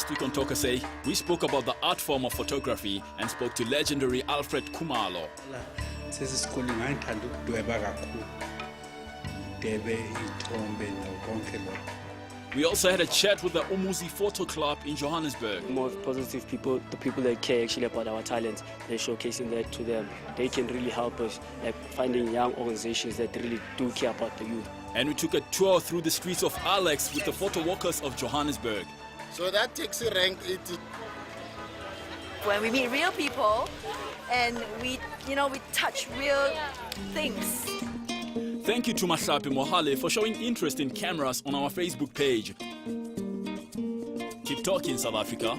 Last week on Talk Say, we spoke about the art form of photography and spoke to legendary Alfred Khumalo. We also had a chat with the Umuzi Photo Club in Johannesburg. More positive people, the people that care actually about our talents, they're showcasing that to them. They can really help us, like finding young organizations that really do care about the youth. And we took a tour through the streets of Alex with the photo walkers of Johannesburg. So that taxi rank 80. When we meet real people and we touch real things. Thank you to Masapi Mohale for showing interest in cameras on our Facebook page. Keep talking, South Africa.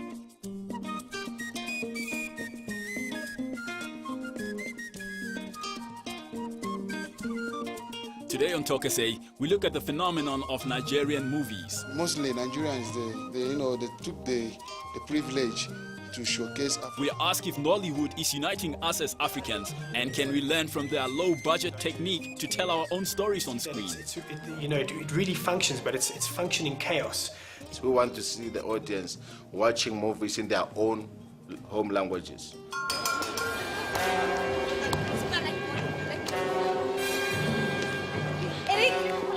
Today on Talk SA, we look at the phenomenon of Nigerian movies. Mostly Nigerians, they took the privilege to showcase Africa. We ask if Nollywood is uniting us as Africans, and can we learn from their low-budget technique to tell our own stories on screen. It really functions, but it's functioning chaos. We want to see the audience watching movies in their own home languages.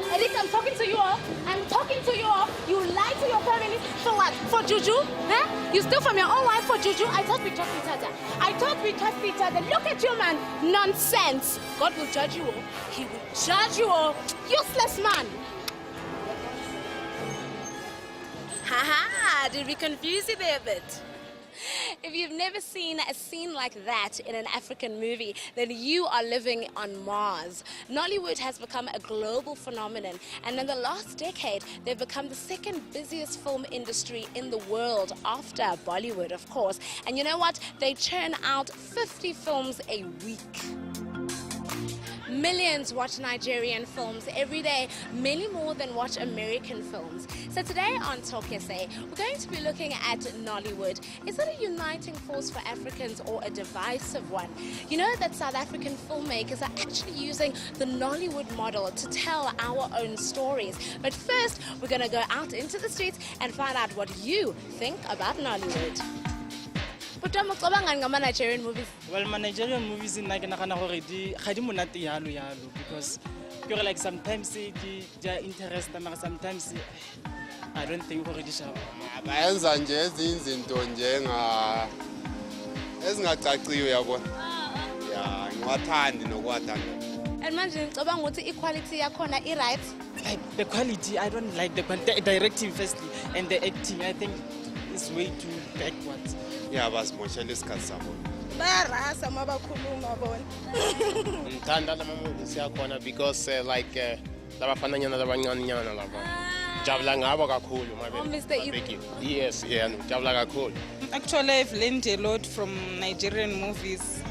Eric, I'm talking to you all. I'm talking to you all. You lie to your family for what? For juju? Huh? You steal from your own wife for juju? I thought we trust each other. I thought we trust each other. Look at you, man. Nonsense. God will judge you all. He will judge you all. Useless man. Haha, did we confuse you there a bit? If you've never seen a scene like that in an African movie, then you are living on Mars. Nollywood has become a global phenomenon, and in the last decade, they've become the second busiest film industry in the world after Bollywood, of course. And you know what? They churn out 50 films a week. Millions watch Nigerian films every day, many more than watch American films. So today on Talk SA, we're going to be looking at Nollywood. Is it a uniting force for Africans or a divisive one? You know that South African filmmakers are actually using the Nollywood model to tell our own stories. But first, we're going to go out into the streets and find out what you think about Nollywood. But Nigerian movies. Well, my Nigerian movies in because like sometimes they are interesting, sometimes I don't think already shall. And imagine equality right? Like the quality, I don't like the directing firstly, and the acting I think is way too backwards. Yeah, but much less cansable. Because yes, Actually, I've learned a lot from Nigerian movies.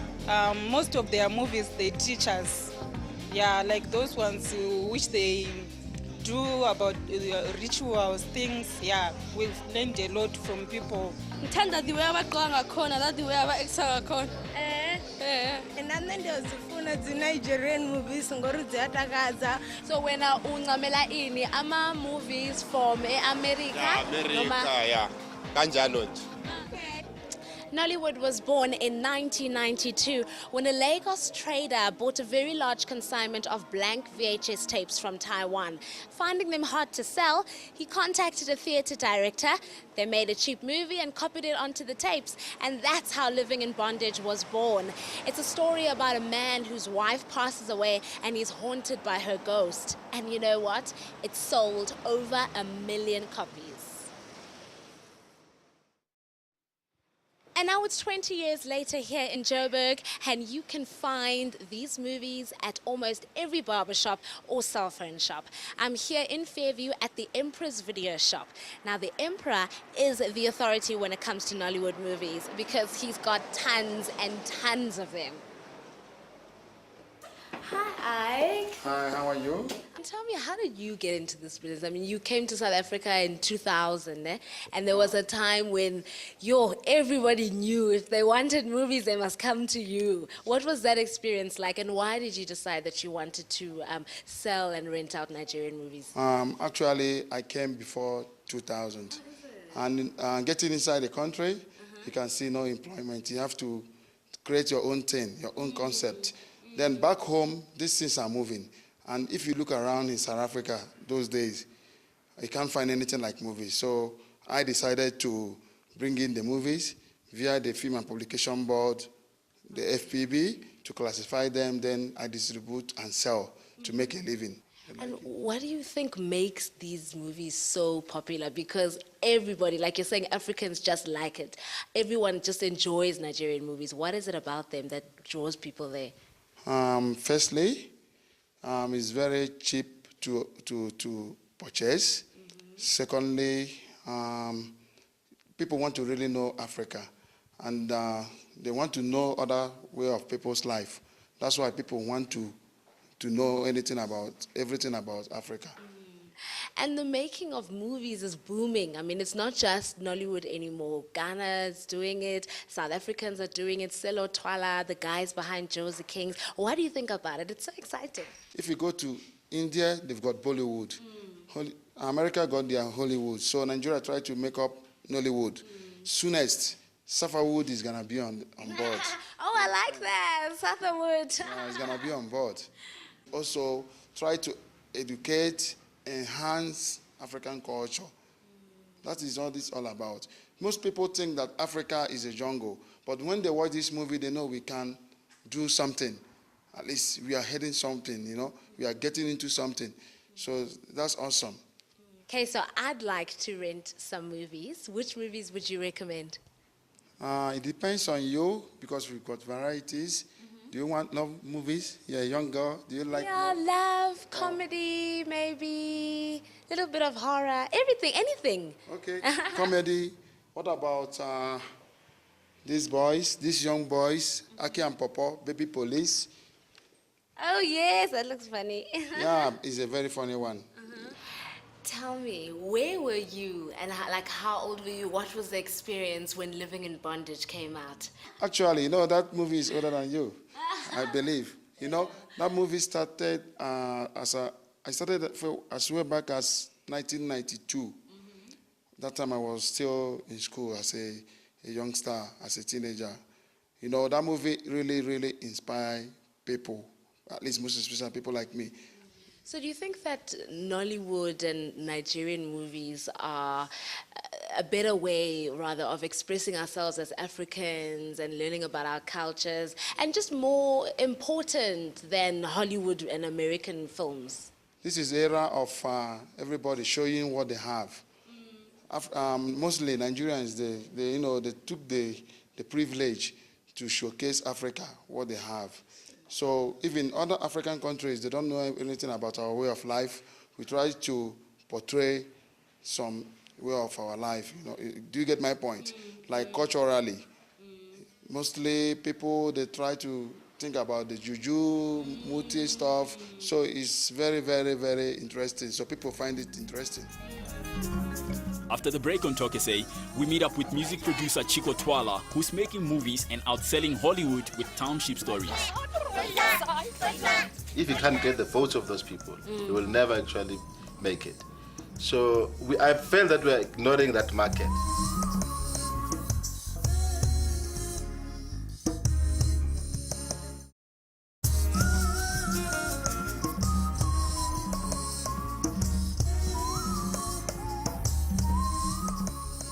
Most of their movies, they teach us. Yeah, like those ones which they do about rituals, things. Yeah, we've learned a lot from people. And then there's the Nigerian movies. So when ama movies from America. Yeah. Nollywood was born in 1992 when a Lagos trader bought a very large consignment of blank VHS tapes from Taiwan. Finding them hard to sell, he contacted a theatre director. They made a cheap movie and copied it onto the tapes, and that's how Living in Bondage was born. It's a story about a man whose wife passes away and he's haunted by her ghost. And you know what? It sold over 1 million copies. And now it's 20 years later here in Joburg, and you can find these movies at almost every barbershop or cell phone shop. I'm here in Fairview at the Emperor's Video Shop. Now, the Emperor is the authority when it comes to Nollywood movies because he's got tons and tons of them. Hi, Ike. Hi, how are you? Tell me, how did you get into this business? I mean, you came to South Africa in 2000, and there was a time when everybody knew if they wanted movies, they must come to you. What was that experience like, and why did you decide that you wanted to sell and rent out Nigerian movies? Actually, I came before 2000. And getting inside the country, you can see no employment. You have to create your own thing, your own concept. Then back home, these things are moving. And if you look around in South Africa those days, you can't find anything like movies. So I decided to bring in the movies via the Film and Publication Board, the FPB, to classify them. Then I distribute and sell to make a living. And what do you think makes these movies so popular? Because everybody, like you're saying, Africans just like it. Everyone just enjoys Nigerian movies. What is it about them that draws people there? Firstly, it's very cheap to purchase. Secondly, people want to really know Africa, and they want to know other way of people's life. That's why people want to know everything about Africa. And the making of movies is booming. I mean, it's not just Nollywood anymore. Ghana is doing it. South Africans are doing it. Selo Twala, the guys behind Josie Kings. What do you think about it? It's so exciting. If you go to India, they've got Bollywood. America got their Hollywood. So Nigeria tried to make up Nollywood. Soonest, Safawood is going to be on board. Oh, I like that. Safawood. Yeah, it's going to be on board. Also, try to educate, enhance African culture. That is what it's all about. Most people think that Africa is a jungle, but when they watch this movie, they know we can do something. At least we are heading something, you know. We are getting into something. So that's awesome. Okay, so I'd like to rent some movies. Which movies would you recommend? It depends on you, because we've got varieties. Do you want love movies? You're a young girl. Do you like love, comedy, maybe a little bit of horror, everything, anything. Okay, comedy. What about these young boys, Aki and Popo, Baby Police? Oh, yes, that looks funny. Yeah, it's a very funny one. Tell me, where were you and how old were you? What was the experience when Living in Bondage came out? Actually, you know, that movie is older than you, I believe. You know, that movie started I started as way back as 1992. That time I was still in school as a youngster, as a teenager. You know, that movie really, really inspired people, at least most especially people like me. So do you think that Nollywood and Nigerian movies are a better way, rather, of expressing ourselves as Africans and learning about our cultures, and just more important than Hollywood and American films? This is the era of everybody showing what they have. Mostly Nigerians, they took the privilege to showcase Africa, what they have. So even other African countries, they don't know anything about our way of life. We try to portray some way of our life. You know, do you get my point? Like culturally, mostly people, they try to think about the juju, muti stuff. So it's very, very, very interesting. So people find it interesting. After the break on Talk SA, we meet up with music producer Chico Twala, who's making movies and outselling Hollywood with township stories. If you can't get the votes of those people, you will never actually make it. So I felt that we're ignoring that market.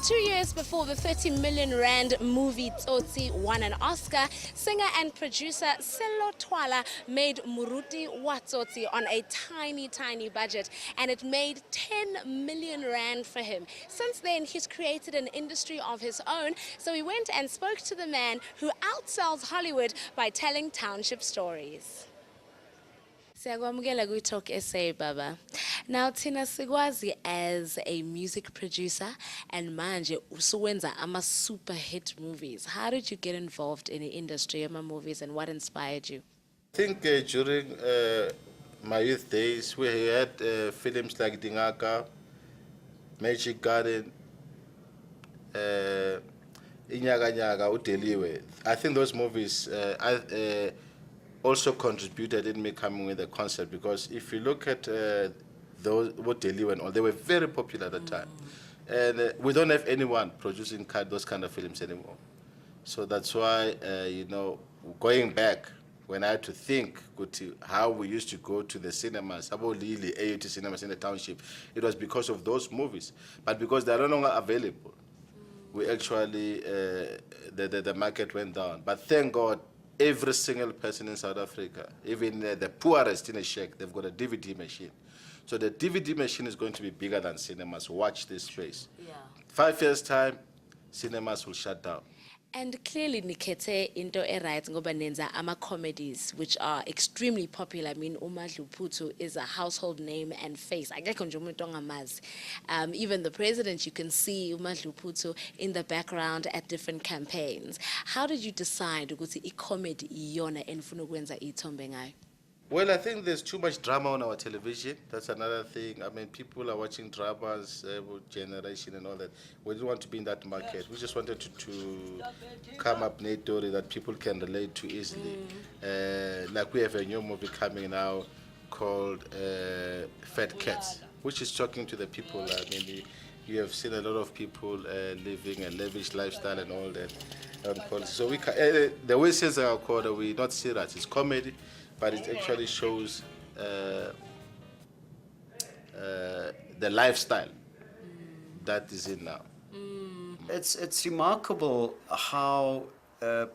2 years before the 30 million rand movie Tsotsi won an Oscar, singer and producer Selo Twala made Muruti wa Tsotsi on a tiny budget, and it made 10 million rand for him. Since then, he's created an industry of his own, so we went and spoke to the man who outsells Hollywood by telling township stories. Siyakwamukela ku-Talk SA, Baba. Now, Tina Sigwazi, as a music producer and manje usuwenza ama super hit movies, how did you get involved in the industry of movies and what inspired you? I think during my youth days, we had films like Dingaka, Magic Garden, Inyaga Nyaga, Uteliwe. I think those movies also contributed in me coming with the concept, because if you look at those Uteliwe and all, they were very popular at the time. And we don't have anyone producing those kind of films anymore. So that's why, you know, going back, when I had to think how we used to go to the cinemas, about Lili, AUT cinemas in the township, it was because of those movies. But because they're no longer available, we actually, the market went down. But thank God, every single person in South Africa, even the poorest in a shack, they've got a DVD machine. So the DVD machine is going to be bigger than cinemas. Watch this space. Yeah. 5 years' time, cinemas will shut down. And clearly nikhethe into right ngoba nenza ama comedies which are extremely popular. I mean uMadlu Phuthu is a household name and face. Akekho nje umuntu ongamazi. Even the president, you can see uMadlu Phuthu in the background at different campaigns. How did you decide ukuthi i-comedy iyona enifuna ukwenza ithombe ngayo? Well, I think there's too much drama on our television. That's another thing. I mean, people are watching dramas, generation and all that. We didn't want to be in that market. We just wanted to come up with a story that people can relate to easily. Like we have a new movie coming now called Fat Cats, which is talking to the people. I mean, you have seen a lot of people living a lavish lifestyle and all that. So we the way says our quarter, we're not serious. It's comedy, but it actually shows the lifestyle that is in now. It's remarkable how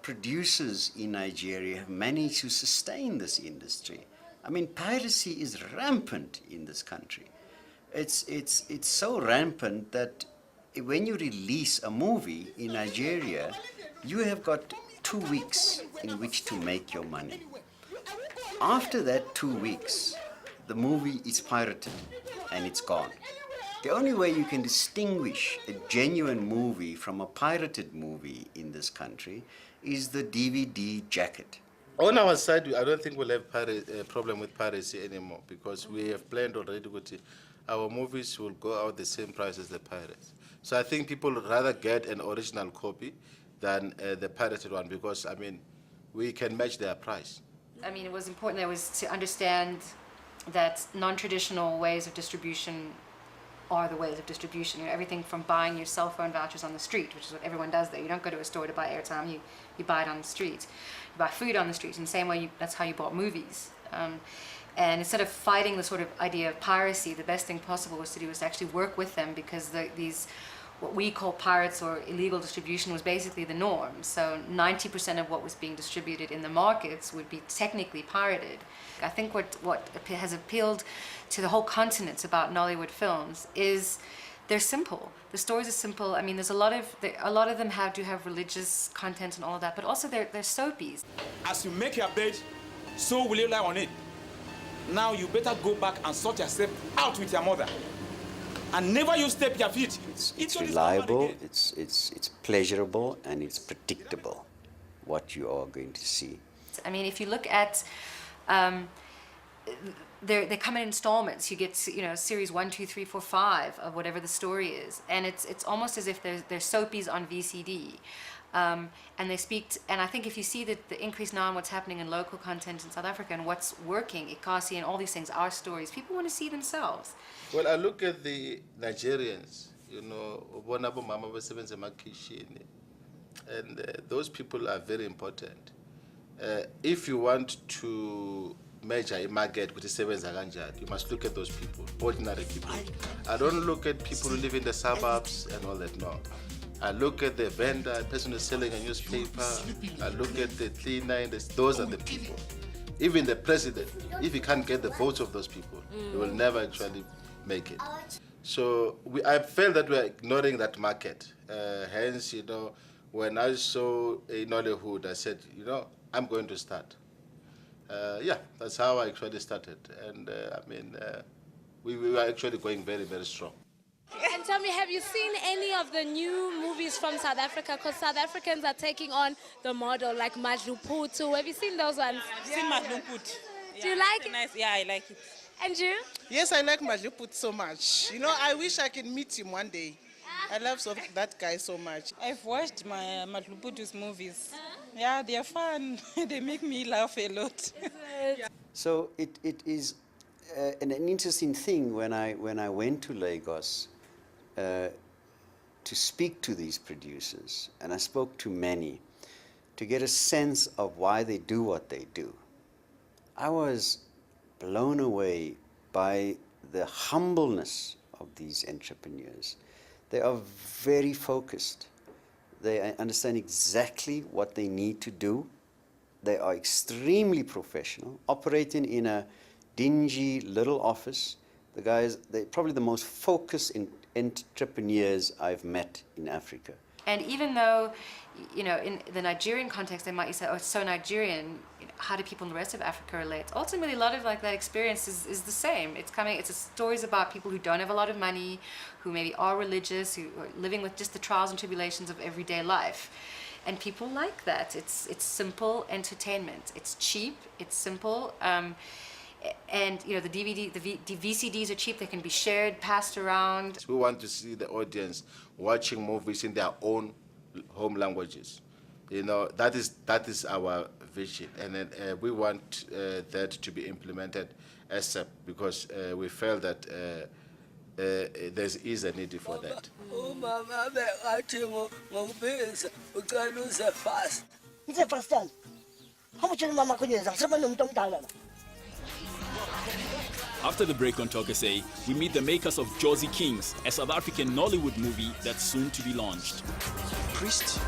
producers in Nigeria have managed to sustain this industry. I mean, piracy is rampant in this country. It's so rampant that when you release a movie in Nigeria, you have got 2 weeks in which to make your money. After that 2 weeks, the movie is pirated and it's gone. The only way you can distinguish a genuine movie from a pirated movie in this country is the DVD jacket. On our side, I don't think we'll have a problem with piracy anymore because we have planned already with our movies will go out the same price as the pirates. So I think people would rather get an original copy than the pirated one because, I mean, we can match their price. I mean, it was important there was to understand that non-traditional ways of distribution are the ways of distribution. You know, everything from buying your cell phone vouchers on the street, which is what everyone does there. You don't go to a store to buy airtime, you buy it on the street. You buy food on the street, in the same way that's how you bought movies. And instead of fighting the sort of idea of piracy, the best thing possible was to do was to actually work with them because these what we call pirates or illegal distribution was basically the norm. So 90% of what was being distributed in the markets would be technically pirated. I think what has appealed to the whole continent about Nollywood films is they're simple. The stories are simple. I mean, there's a lot of them do have religious content and all of that, but also they're soapies. As you make your bed, so will you lie on it. Now you better go back and sort yourself out with your mother. And never you step your feet. It's reliable, it's pleasurable, and it's predictable what you are going to see. I mean, if you look at, they come in installments. You get, series 1, 2, 3, 4, 5 of whatever the story is, and it's almost as if they're soapies on VCD. And they speak, and I think if you see the increase now in what's happening in local content in South Africa and what's working, Ikasi and all these things, our stories, people want to see themselves. Well, I look at the Nigerians, and those people are very important. If you want to measure a market with the you must look at those people, ordinary people. I don't look at people who live in the suburbs and all that, no. I look at the vendor, the person who's selling a newspaper. I look at the cleaner, those are the people. Even the president, if he can't get the votes of those people, he will never actually make it. So I felt that we're ignoring that market. Hence, when I saw Nollywood, I said, I'm going to start. That's how I actually started. And we were actually going very, very strong. And tell me, have you seen any of the new movies from South Africa? Because South Africans are taking on the model like Madlu Phuthu. Have you seen those ones? I've seen Madlu Phuthu. Do you like it? Nice. Yeah, I like it. And you? Yes, I like Madlu Phuthu so much. I wish I could meet him one day. I love that guy so much. I've watched my Madlu Phuthu's movies. Yeah, they're fun. They make me laugh a lot. So it is an interesting thing when I went to Lagos. to speak to these producers, and I spoke to many, to get a sense of why they do what they do. I was blown away by the humbleness of these entrepreneurs. They are very focused. They understand exactly what they need to do. They are extremely professional, operating in a dingy little office. The guys, they're probably the most focused entrepreneurs I've met in Africa. And even though, you know, in the Nigerian context, they might say, oh, it's so Nigerian, you know, how do people in the rest of Africa relate? Ultimately, a lot of like that experience is the same. It's stories about people who don't have a lot of money, who maybe are religious, who are living with just the trials and tribulations of everyday life. And people like that. It's simple entertainment. It's cheap, it's simple. And you know, the VCDs are cheap, they can be shared, passed around. We want to see the audience watching movies in their own home languages. You know, that is our vision, and then, we want that to be implemented ASAP, because we felt that there is a need for that. After the break on Talk SA, we meet the makers of Josie Kings, a South African Nollywood movie that's soon to be launched. Priest.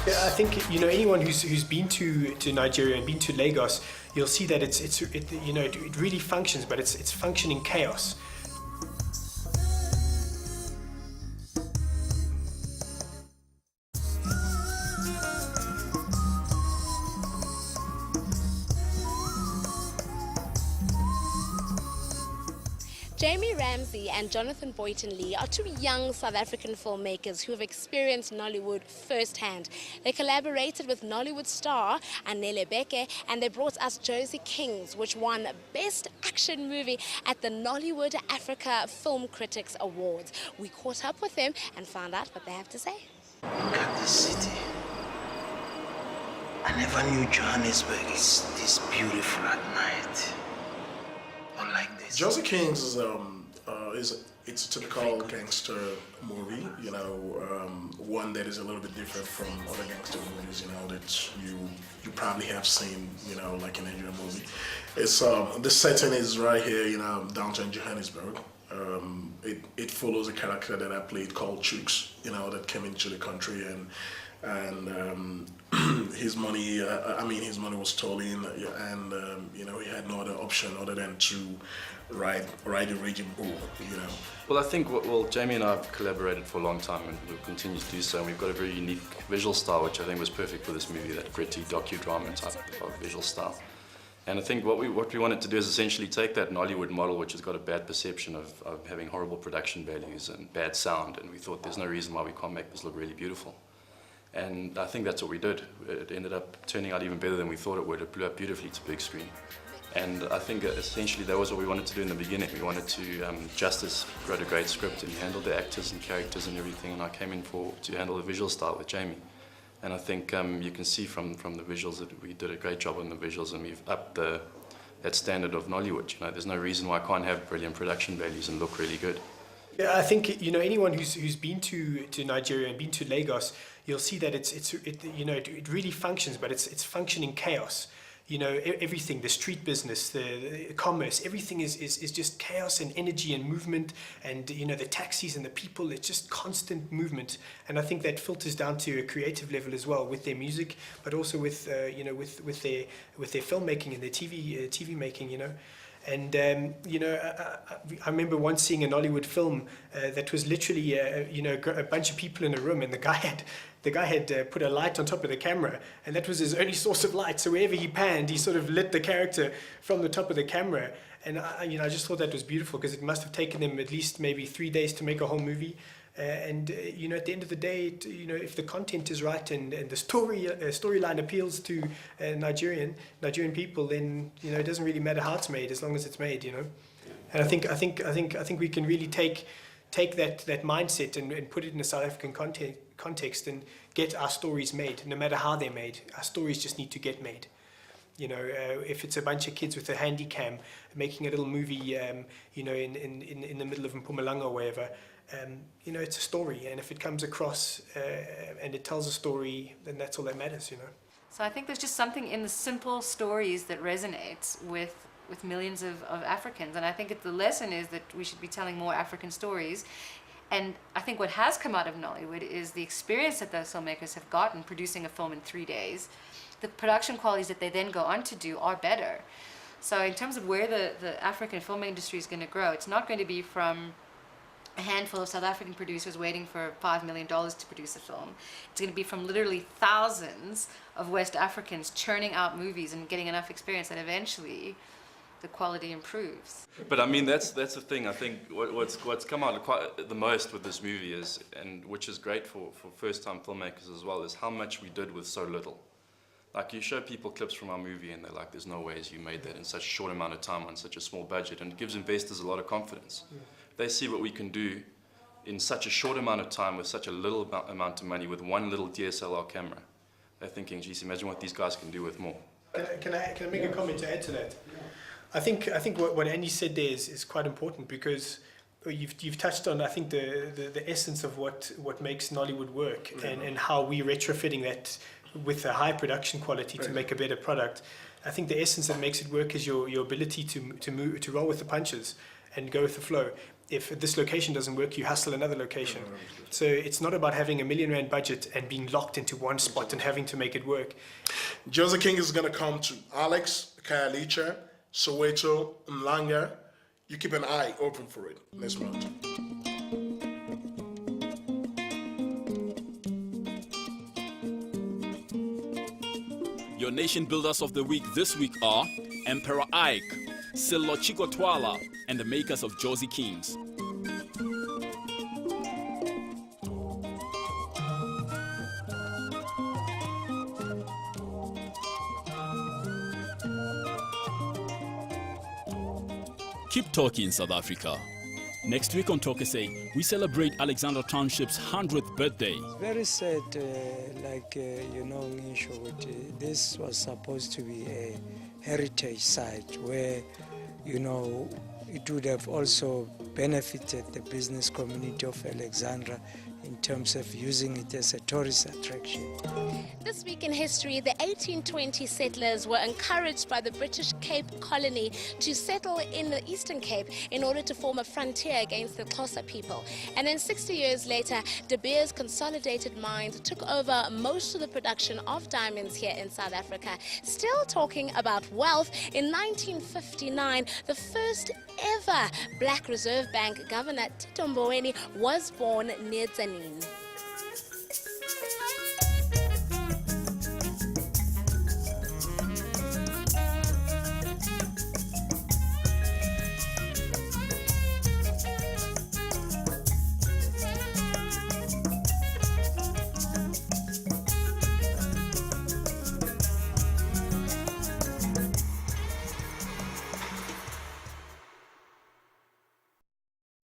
Yeah, I think, you know, anyone who's been to Nigeria and been to Lagos, you'll see that it really functions, but it's functioning chaos. Jamie Ramsey and Jonathan Boynton Lee are two young South African filmmakers who have experienced Nollywood firsthand. They collaborated with Nollywood star Anele Beke, and they brought us Josie Kings, which won Best Action Movie at the Nollywood Africa Film Critics Awards. We caught up with them and found out what they have to say. Look at this city. I never knew Johannesburg is this beautiful at night. Like this. Josie Kings it's a typical gangster movie, you know, one that is a little bit different from other gangster movies, you know, that you probably have seen, you know, like in a Nigerian movie. It's the setting is right here, you know, downtown Johannesburg. It follows a character that I played called Chooks, you know, that came into the country and his money, his money was stolen, and you know, he had no other option other than to ride a raging bull, you know. Well, I think, Jamie and I have collaborated for a long time, and we'll continue to do so, and we've got a very unique visual style, which I think was perfect for this movie, that gritty docudrama type of visual style. And I think what we wanted to do is essentially take that Nollywood model, which has got a bad perception of having horrible production values and bad sound, and we thought there's no reason why we can't make this look really beautiful. And I think that's what we did. It ended up turning out even better than we thought it would. It blew up beautifully to big screen. And I think essentially that was what we wanted to do in the beginning. We wanted to, Justice wrote a great script and he handled the actors and characters and everything, and I came in to handle the visual style with Jamie. And I think you can see from the visuals that we did a great job on the visuals, and we've upped that standard of Nollywood. You know, there's no reason why I can't have brilliant production values and look really good. Yeah, I think, you know, anyone who's been to Nigeria and been to Lagos, you'll see that it really functions, but it's functioning chaos. You know, everything, the street business, the commerce, everything is just chaos and energy and movement, and you know, the taxis and the people, it's just constant movement. And I think that filters down to a creative level as well, with their music, but also with you know, with their filmmaking and their TV making, you know. And you know, I remember once seeing a Nollywood film that was literally you know, a bunch of people in a room, and the guy had put a light on top of the camera, and that was his only source of light. So wherever he panned, he sort of lit the character from the top of the camera. And you know, I just thought that was beautiful, because it must have taken them at least maybe 3 days to make a whole movie. And you know, at the end of the day, you know, if the content is right and the storyline appeals to Nigerian people, then you know, it doesn't really matter how it's made, as long as it's made, you know. And I think we can really take that mindset and put it in a South African context and get our stories made. No matter how they're made, our stories just need to get made. You know, if it's a bunch of kids with a handy cam making a little movie, you know, in the middle of Mpumalanga or wherever, you know, it's a story, and if it comes across and it tells a story, then that's all that matters, you know. So I think there's just something in the simple stories that resonates with millions of Africans, and I think the lesson is that we should be telling more African stories. And I think what has come out of Nollywood is the experience that those filmmakers have gotten producing a film in 3 days. The production qualities that they then go on to do are better. So in terms of where the African film industry is going to grow, it's not going to be from a handful of South African producers waiting for $5 million to produce a film. It's going to be from literally thousands of West Africans churning out movies and getting enough experience that eventually the quality improves. But I mean, that's the thing. I think what's come out quite the most with this movie is, and which is great for first-time filmmakers as well, is how much we did with so little. Like, you show people clips from our movie and they're like, there's no ways you made that in such a short amount of time on such a small budget, and it gives investors a lot of confidence. They see what we can do in such a short amount of time with such a little amount of money with one little DSLR camera. They're thinking, geez, imagine what these guys can do with more. Can I make a comment to add to that? I think what Andy said there is quite important, because you've touched on, I think, the essence of what makes Nollywood work, and how we're retrofitting that with a high production quality to make a better product. I think the essence that makes it work is your ability to roll with the punches and go with the flow. If this location doesn't work, you hustle another location. So it's not about having R1 million budget and being locked into one spot and having to make it work. Jose King is going to come to Alex, Khayelitsha, Soweto, Mlanga. You keep an eye open for it next month. Your nation builders of the week this week are Emperor Ike, Sello Chico Twala, and the makers of Josie Kings. Keep talking, South Africa. Next week on Talk SA, we celebrate Alexandra Township's 100th birthday. It's very sad, you know, this was supposed to be a heritage site where, you know, it would have also benefited the business community of Alexandra in terms of using it as a tourist attraction. This week in history, the 1820 settlers were encouraged by the British Cape Colony to settle in the Eastern Cape in order to form a frontier against the Xhosa people. And then 60 years later, De Beers Consolidated Mines took over most of the production of diamonds here in South Africa. Still talking about wealth, in 1959, the first ever Black Reserve Bank Governor Tito Mboweni was born near Tzaneen.